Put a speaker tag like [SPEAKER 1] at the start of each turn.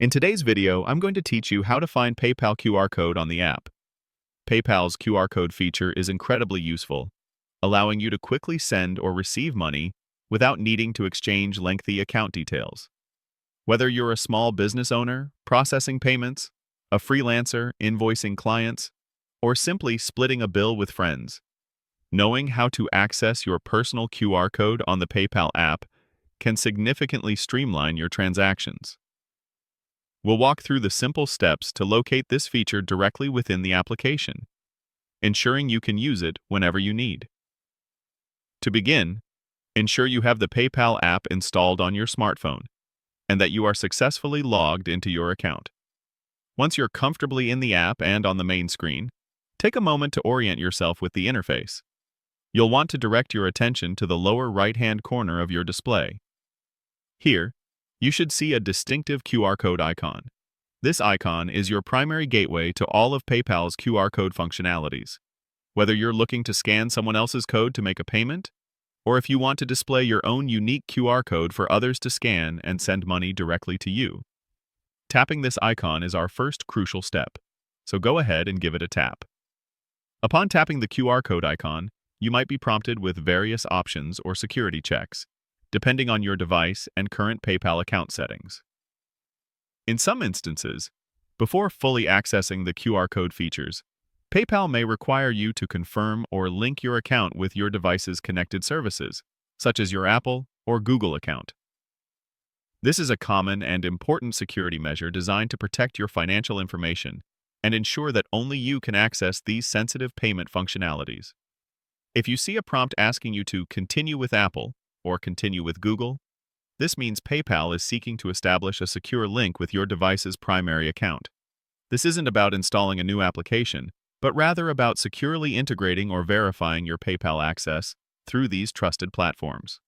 [SPEAKER 1] In today's video, I'm going to teach you how to find PayPal QR code on the app. PayPal's QR code feature is incredibly useful, allowing you to quickly send or receive money without needing to exchange lengthy account details. Whether you're a small business owner, processing payments, a freelancer, invoicing clients, or simply splitting a bill with friends, knowing how to access your personal QR code on the PayPal app can significantly streamline your transactions. We'll walk through the simple steps to locate this feature directly within the application, ensuring you can use it whenever you need. To begin, ensure you have the PayPal app installed on your smartphone and that you are successfully logged into your account. Once you're comfortably in the app and on the main screen, take a moment to orient yourself with the interface. You'll want to direct your attention to the lower right-hand corner of your display. Here, you should see a distinctive QR code icon. This icon is your primary gateway to all of PayPal's QR code functionalities. Whether you're looking to scan someone else's code to make a payment, or if you want to display your own unique QR code for others to scan and send money directly to you. Tapping this icon is our first crucial step, so go ahead and give it a tap. Upon tapping the QR code icon, you might be prompted with various options or security checks, depending on your device and current PayPal account settings. In some instances, before fully accessing the QR code features, PayPal may require you to confirm or link your account with your device's connected services, such as your Apple or Google account. This is a common and important security measure designed to protect your financial information and ensure that only you can access these sensitive payment functionalities. If you see a prompt asking you to continue with Apple or continue with Google, this means PayPal is seeking to establish a secure link with your device's primary account. This isn't about installing a new application, but rather about securely integrating or verifying your PayPal access through these trusted platforms.